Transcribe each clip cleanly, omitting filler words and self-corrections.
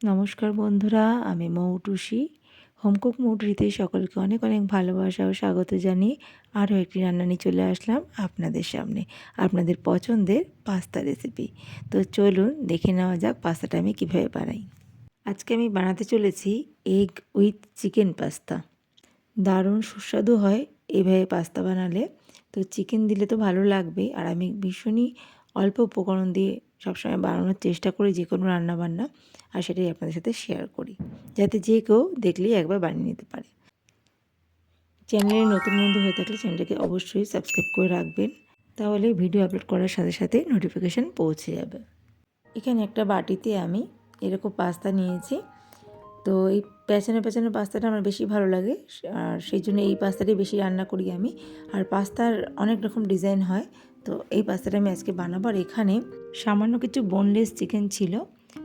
নমস্কার বন্ধুরা, আমি মৌটুসি। হোমকুক মৌটুসিতে সকলকে অনেক অনেক ভালোবাসা ও স্বাগত জানিয়ে আরও একটি রান্না নিয়ে চলে আসলাম আপনাদের সামনে, আপনাদের পছন্দের পাস্তা রেসিপি। তো চলুন দেখে নেওয়া যাক পাস্তাটা আমি কীভাবে বানাই। আজকে আমি বানাতে চলেছি এগ উইথ চিকেন পাস্তা। দারুণ সুস্বাদু হয় এইভাবে পাস্তা বানালে। তো চিকেন দিলে তো ভালো লাগবেই, আর আমি ভীষণই অল্প উপকরণ দিয়ে সবসময় বানানোর চেষ্টা করি যে কোনো রান্নাবান্না, আর সেটাই আপনাদের সাথে শেয়ার করি, যাতে যে কেউ দেখলেই একবার বানিয়ে নিতে পারে। চ্যানেলে নতুন বন্ধু হয়ে থাকলে চ্যানেলটাকে অবশ্যই সাবস্ক্রাইব করে রাখবেন, তাহলে ভিডিও আপলোড করার সাথে সাথে নোটিফিকেশান পৌঁছে যাবে। এখানে একটা বাটিতে আমি এরকম পাস্তা নিয়েছি। তো এই প্যাঁচানো প্যাঁচানো পাস্তাটা আমার বেশি ভালো লাগে, আর সেই জন্য এই পাস্তাটাই বেশি রান্না করি আমি। আর পাস্তার অনেক রকম ডিজাইন হয়, তো এই পাস্তাটা আমি আজকে বানাবো। আর এখানে সামান্য কিছু বোনলেস চিকেন ছিল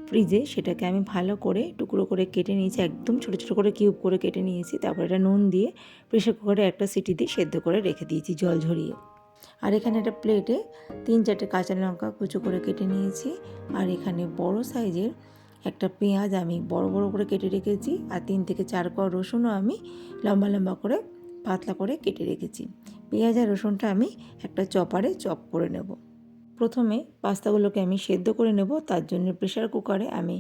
ফ্রিজে, সেটাকে আমি ভালো করে টুকরো করে কেটে নিয়েছি, একদম ছোটো ছোটো করে কিউব করে কেটে নিয়েছি। তারপর এটা নুন দিয়ে প্রেসার কুকারে একটা সিটি দিয়ে সেদ্ধ করে রেখে দিয়েছি জল ঝরিয়ে। আর এখানে একটা প্লেটে 3-4টে কাঁচা লঙ্কা কুচো করে কেটে নিয়েছি। আর এখানে বড় সাইজের একটা পেঁয়াজ আমি বড় বড় করে কেটে রেখেছি, আর 3 থেকে 4 কোয়া রসুনও আমি লম্বা লম্বা করে পাতলা করে কেটে রেখেছি। পেঁয়াজ আর রসুনটা আমি একটা চপারে চপ করে নেব। প্রথমে পাস্তাগুলোকে আমি সেদ্ধ করে নেব, তার জন্য প্রেসার কুকারে আমি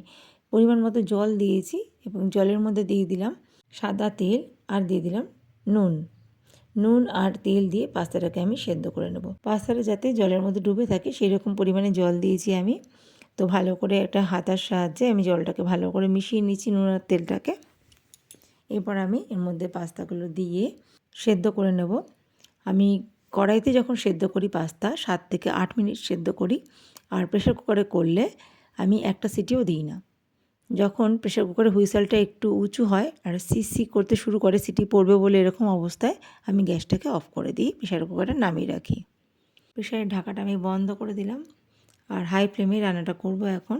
পরিমাণ মতো জল দিয়েছি এবং জলের মধ্যে দিয়ে দিলাম সাদা তেল আর দিয়ে দিলাম নুন আর তেল দিয়ে পাস্তাটাকে আমি সেদ্ধ করে নেব। পাস্তাটা যাতে জলের মধ্যে ডুবে থাকে সেই রকম পরিমাণে জল দিয়েছি আমি। তো ভালো করে একটা হাতার সাহায্যে আমি জলটাকে ভালো করে মিশিয়ে নিচ্ছি নুন আর তেলটাকে। এরপর আমি এর মধ্যে পাস্তাগুলো দিয়ে সেদ্ধ করে নেব। আমি কড়াইতে যখন সেদ্ধ করি পাস্তা 7 থেকে 8 মিনিট সেদ্ধ করি, আর প্রেসার কুকারে করলে আমি একটা সিটিও দিই না। যখন প্রেসার কুকারের হুইসেলটা একটু উঁচু হয় আর সিসি করতে শুরু করে, সিটি পড়বে বলে এরকম অবস্থায় আমি গ্যাসটাকে অফ করে দিই, প্রেসার কুকারটা নামিয়ে রাখি। প্রেসারের ঢাকাটা আমি বন্ধ করে দিলাম, আর হাই ফ্লেমে রান্নাটা করব এখন।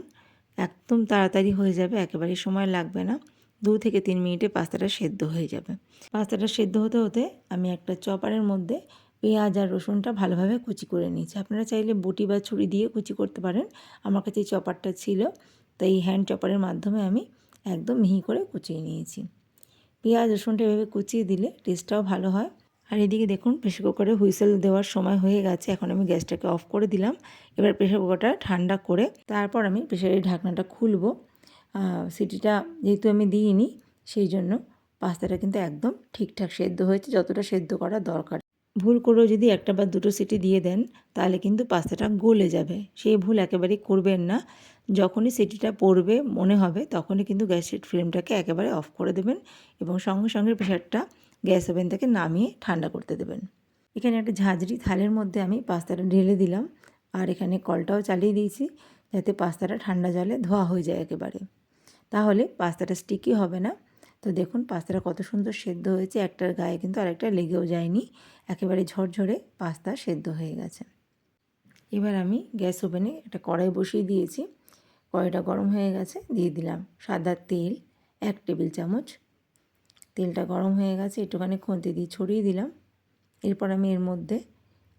একদম তাড়াতাড়ি হয়ে যাবে, একেবারেই সময় লাগবে না। 2 থেকে 3 মিনিটে পাস্তাটা সেদ্ধ হয়ে যাবে। পাস্তাটা সেদ্ধ হতে হতে আমি একটা চপারের মধ্যে পেঁয়াজ আর রসুনটা ভালোভাবে কুচি করে নিয়েছি। আপনারা চাইলে বটি বা ছুরি দিয়ে কুচি করতে পারেন। আমার কাছে এই চপারটা ছিল, তাই হ্যান্ড চপারের মাধ্যমে আমি একদম মিহি করে কুচিয়ে নিয়েছি। পেঁয়াজ রসুনটা এভাবে কুচিয়ে দিলে টেস্টটাও ভালো হয়। আর এদিকে দেখুন প্রেসার কুকারে হুইসেল দেওয়ার সময় হয়ে গেছে, এখন আমি গ্যাসটাকে অফ করে দিলাম। এবার প্রেসার কুকারটা ঠান্ডা করে তারপর আমি প্রেসারের ঢাকনাটা খুলব। সিটিটা যেহেতু আমি দিইনি, সেই জন্য পাস্তাটা কিন্তু একদম ঠিকঠাক সেদ্ধ হয়েছে, যতটা সেদ্ধ করা দরকার। ভুল করেও যদি একটা বা দুটো সিটি দিয়ে দেন তাহলে কিন্তু পাস্তাটা গলে যাবে, সেই ভুল একেবারেই করবেন না। যখনই সিটিটা পড়বে মনে হবে তখনই কিন্তু গ্যাসের ফ্লেমটাকে একেবারে অফ করে দেবেন এবং সঙ্গে সঙ্গে প্রেসারটা গ্যাস ওভেন থেকে নামিয়ে ঠান্ডা করতে দেবেন। এখানে একটা ঝাঁঝরি থালের মধ্যে আমি পাস্তাটা ঢেলে দিলাম, আর এখানে কলটাও চালিয়ে দিয়েছি যাতে পাস্তাটা ঠান্ডা জলে ধোয়া হয়ে যায় একেবারে, তাহলে পাস্তাটা স্টিকি হবে না। তো দেখুন পাস্তাটা কত সুন্দর সেদ্ধ হয়েছে, একটার গায়ে কিন্তু আরেকটা লেগেও যায়নি, একেবারে ঝরঝরে পাস্তা সেদ্ধ হয়ে গেছে। এবার আমি গ্যাস ওভেনে একটা কড়াই বসিয়ে দিয়েছি। কড়াইটা গরম হয়ে গেছে, দিয়ে দিলাম সাদা তেল 1 টেবিল চামচ। তেলটা গরম হয়ে গেছে, একটুখানি খুন্তি দিয়ে ছড়িয়ে দিলাম। এরপর আমি এর মধ্যে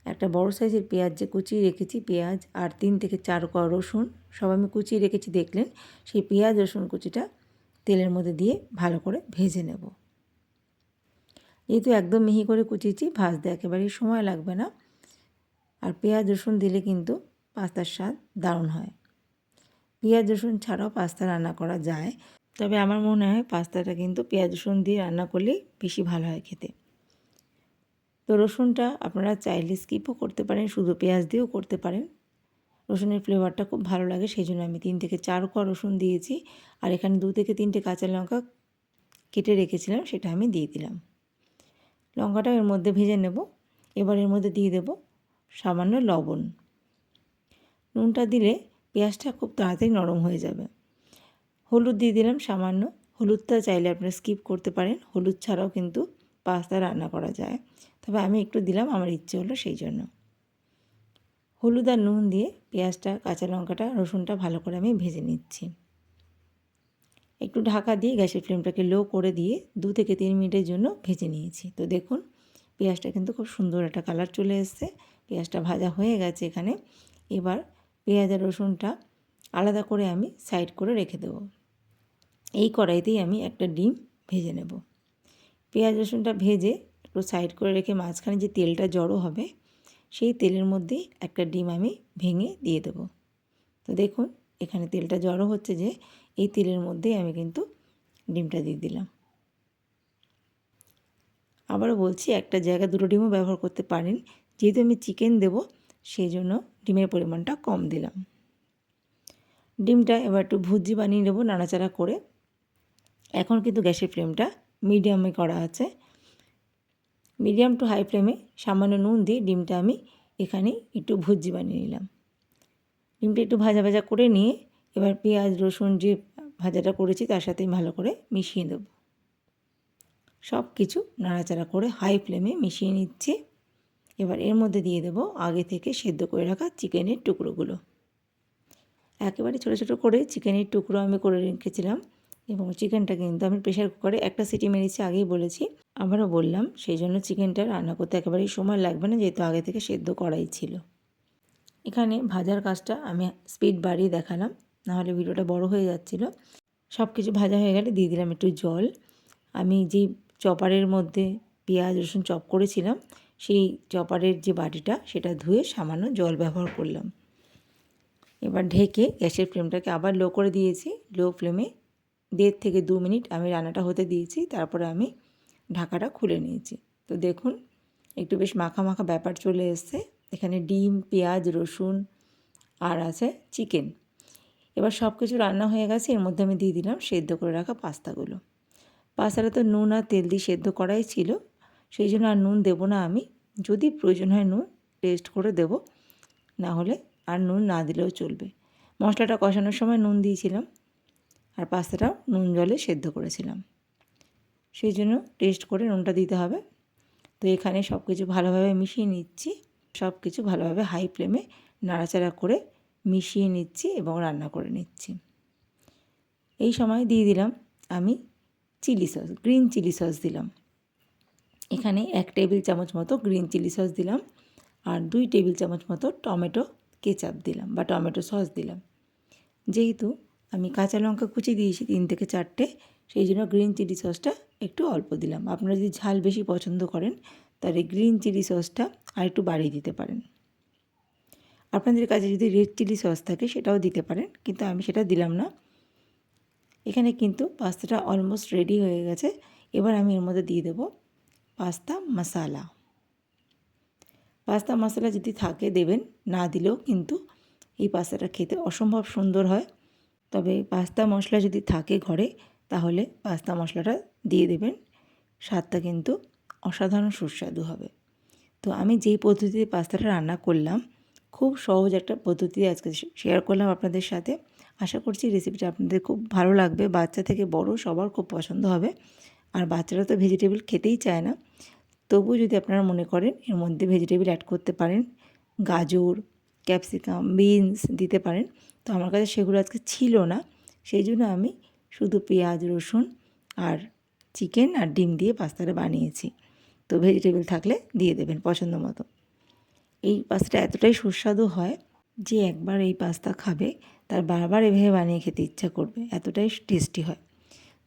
একটা বড় সাইজের পেঁয়াজ যে কুচিয়ে রেখেছি, পেঁয়াজ আর 3 থেকে 4 কোয়া রসুন সব আমি কুচিয়ে রেখেছি দেখলেন, সেই পেঁয়াজ রসুন কুচিটা তেলের মধ্যে দিয়ে ভালো করে ভেজে নেব। যেহেতু একদম মিহি করে কুচিয়েছি, ভাজতে একেবারেই সময় লাগবে না। আর পেঁয়াজ রসুন দিলে কিন্তু পাস্তার স্বাদ দারুণ হয়। পেঁয়াজ রসুন ছাড়াও পাস্তা রান্না করা যায়, তবে আমার মনে হয় পাস্তাটা কিন্তু পেঁয়াজ রসুন দিয়ে রান্না করলেই বেশি ভালো হয় খেতে। তো রসুনটা আপনারা চাইলে স্কিপও করতে পারেন, শুধু পেঁয়াজ দিয়েও করতে পারেন। রসুনের ফ্লেভারটা খুব ভালো লাগে, সেই জন্য আমি 3 থেকে 4 কোয়া রসুন দিয়েছি। আর এখানে 2 থেকে 3টে কাঁচা লঙ্কা কেটে রেখেছিলাম, সেটা আমি দিয়ে দিলাম। লঙ্কাটা এর মধ্যে ভেজে নেব। এবার এর মধ্যে দিয়ে দেব সামান্য লবণ। নুনটা দিলে পেঁয়াজটা খুব তাড়াতাড়ি নরম হয়ে যাবে। হলুদ দিয়ে দিলাম সামান্য, হলুদটা চাইলে আপনারা স্কিপ করতে পারেন, হলুদ ছাড়াও কিন্তু পাস্তা রান্না করা যায়, তবে আমি একটু দিলাম, আমার ইচ্ছে হলো সেই জন্য। হলুদ আর নুন দিয়ে পেঁয়াজটা, কাঁচা লঙ্কাটা, রসুনটা ভালো করে আমি ভেজে নিচ্ছি। একটু ঢাকা দিয়ে গ্যাসের ফ্লেমটাকে লো করে দিয়ে 2 থেকে 3 মিনিটের জন্য ভেজে নিয়েছি। তো দেখুন পেঁয়াজটা কিন্তু খুব সুন্দর একটা কালার চলে এসছে, পেঁয়াজটা ভাজা হয়ে গেছে এখানে। এবার পেঁয়াজ আর রসুনটা আলাদা করে আমি সাইড করে রেখে দেবো। এই কড়াইতেই আমি একটা ডিম ভেজে নেব। পেঁয়াজ রসুনটা ভেজে একটু সাইড করে রেখে মাঝখানে যে তেলটা জড়ো হবে সেই তেলের মধ্যেই একটা ডিম আমি ভেঙে দিয়ে দেবো। তো দেখুন এখানে তেলটা জড়ো হচ্ছে, যে এই তেলের মধ্যেই আমি কিন্তু ডিমটা দিয়ে দিলাম। আবারও বলছি, একটা জায়গায় দুটো ডিমও ব্যবহার করতে পারেন। যেহেতু আমি চিকেন দেব সেই জন্য ডিমের পরিমাণটা কম দিলাম। ডিমটা এবার একটু ভুজি বানিয়ে নেব নাড়াচাড়া করে। এখন কিন্তু গ্যাসের ফ্লেমটা মিডিয়ামে করা আছে। মিডিয়াম টু হাই ফ্লেমে সামান্য নুন দিয়ে ডিমটা আমি এখানে একটু ভুজি বানিয়ে নিলাম। ডিমটা একটু ভাজা ভাজা করে নিয়ে এবার পেঁয়াজ রসুন যে ভাজাটা করেছি তার সাথে ভালো করে মিশিয়ে দেব। সব কিছু নাড়াচাড়া করে হাই ফ্লেমে মিশিয়ে নিচ্ছি। এবার এর মধ্যে দিয়ে দেব আগে থেকে সেদ্ধ করে রাখা চিকেনের টুকরোগুলো। একেবারে ছোটো ছোটো করে চিকেনের টুকরো আমি করে রেখেছিলাম এবং চিকেনটা কিন্তু আমি প্রেশার কুকারে একটা সিটি মেরেছি, আগেই বলেছি, আবারও বললাম। সেই জন্য চিকেনটা রান্না করতে একেবারেই সময় লাগবে না, যেহেতু আগে থেকে সেদ্ধ করাই ছিল। এখানে ভাজার কাজটা আমি স্পিড বাড়িয়ে দেখালাম, নাহলে ভিডিওটা বড় হয়ে যাচ্ছিলো। সব কিছু ভাজা হয়ে গেলে দিয়ে দিলাম একটু জল। আমি যেই চপারের মধ্যে পেঁয়াজ রসুন চপ করেছিলাম সেই চপারের যে বাটিটা সেটা ধুয়ে সামান্য জল ব্যবহার করলাম। এবার ঢেকে গ্যাসের ফ্লেমটাকে আবার লো করে দিয়েছি। লো ফ্লেমে 1.5 থেকে 2 মিনিট আমি রান্নাটা হতে দিয়েছি। তারপরে আমি ঢাকাটা খুলে নিয়েছি। তো দেখুন একটু বেশ মাখা মাখা ব্যাপার চলে এসছে। এখানে ডিম, পেঁয়াজ, রসুন আর আছে চিকেন। এবার সব কিছু রান্না হয়ে গেছে। এর মধ্যে আমি দিয়ে দিলাম সেদ্ধ করে রাখা পাস্তাগুলো। পাস্তাটা তো নুন আর তেল দিয়ে সেদ্ধ করাই ছিল, সেই জন্য আর নুন দেবো না আমি। যদি প্রয়োজন হয় নুন টেস্ট করে দেব, না হলে আর নুন না দিলেও চলবে। মশলাটা কষানোর সময় নুন দিয়েছিলাম আর পাস্তাটাও নুন জলে সেদ্ধ করেছিলাম, সেই জন্য টেস্ট করে নুনটা দিতে হবে। তো এখানে সব কিছু ভালোভাবে মিশিয়ে নিচ্ছি। সব কিছু ভালোভাবে হাই ফ্লেমে নাড়াচাড়া করে মিশিয়ে নিচ্ছি এবং রান্না করে নিচ্ছি। এই সময় দিয়ে দিলাম আমি chilli sauce, green chilli sauce দিলাম। এখানে 1 টেবিল চামচ মতো গ্রিন চিলি সস দিলাম আর 2 টেবিল চামচ মতো টমেটো কেচাপ দিলাম বা টমেটো সস দিলাম। যেহেতু আমি কাঁচা লঙ্কা কুচি দিয়েছি 3 থেকে 4টে, সেই জন্য গ্রিন চিলি সসটা একটু অল্প দিলাম। আপনারা যদি ঝাল বেশি পছন্দ করেন তাহলে গ্রিন চিলি সসটা আর একটু বাড়িয়ে দিতে পারেন। আপনাদের কাছে যদি রেড চিলি সস থাকে সেটাও দিতে পারেন, কিন্তু আমি সেটা দিলাম না। এখানে কিন্তু পাস্তাটা অলমোস্ট রেডি হয়ে গেছে। এবার আমি এর মধ্যে দিয়ে দেবো পাস্তা মশলা। পাস্তা মশলা যদি থাকে দেবেন, না দিলেও কিন্তু এই পাস্তাটা খেতে অসম্ভব সুন্দর হয়। তবে পাস্তা মশলা যদি থাকে ঘরে তাহলে পাস্তা মশলাটা দিয়ে দেবেন, স্বাদটা কিন্তু অসাধারণ সুস্বাদু হবে। তো আমি যেই পদ্ধতিতে পাস্তাটা রান্না করলাম, খুব সহজ একটা পদ্ধতি আজকে শেয়ার করলাম আপনাদের সাথে। আশা করছি রেসিপিটা আপনাদের খুব ভালো লাগবে। বাচ্চা থেকে বড় সবার খুব পছন্দ হবে। আর বাচ্চারা তো ভেজিটেবল খেতেই চায় না, তবুও যদি আপনারা মনে করেন এর মধ্যে ভেজিটেবল অ্যাড করতে পারেন, গাজর, ক্যাপসিকাম, বিনস দিতে পারেন। তো আমার কাছে সেগুলো আজকে ছিল না, সেই জন্য আমি শুধু পেঁয়াজ রসুন আর চিকেন আর ডিম দিয়ে পাস্তাটা বানিয়েছি। তো ভেজিটেবল থাকলে দিয়ে দেবেন পছন্দ মতো। এই পাস্তাটা এতটাই সুস্বাদু হয় যে একবার এই পাস্তা খাবে তার বারবার এভাবে বানিয়ে খেতে ইচ্ছা করবে, এতটাই টেস্টি হয়।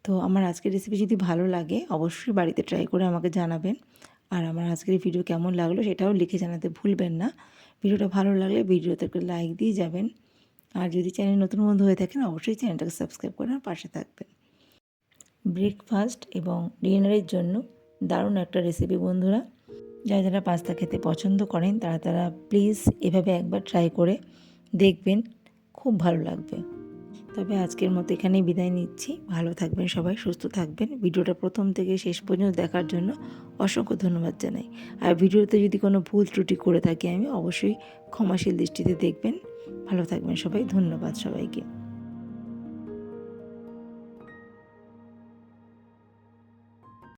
তো আমার আজকের রেসিপি যদি ভালো লাগে অবশ্যই বাড়িতে ট্রাই করে আমাকে জানাবেন। আর আমার আজকের ভিডিও কেমন লাগলো সেটাও লিখে জানাতে ভুলবেন না। ভিডিওটা ভালো লাগলে ভিডিওতে একটা লাইক দিয়ে যাবেন। আর যদি চ্যানেল নতুন বন্ধু হয়ে থাকেন অবশ্যই চ্যানেলটাকে সাবস্ক্রাইব করে আমার পাশে থাকবেন। ব্রেকফাস্ট এবং ডিনারের জন্য দারুণ একটা রেসিপি বন্ধুরা। যারা যারা পাস্তা খেতে পছন্দ করেন তারা প্লিজ এভাবে একবার ট্রাই করে দেখবেন, খুব ভালো লাগবে। তবে আজকের মতো এখানেই বিদায় নিচ্ছি। ভালো থাকবেন সবাই, সুস্থ থাকবেন। ভিডিওটা প্রথম থেকে শেষ পর্যন্ত দেখার জন্য অসংখ্য ধন্যবাদ জানাই। আর ভিডিওতে যদি কোনো ভুল ত্রুটি করে থাকি আমি অবশ্যই ক্ষমাশীল দৃষ্টিতে দেখবেন। ভালো থাকবেন সবাই, ধন্যবাদ সবাইকে।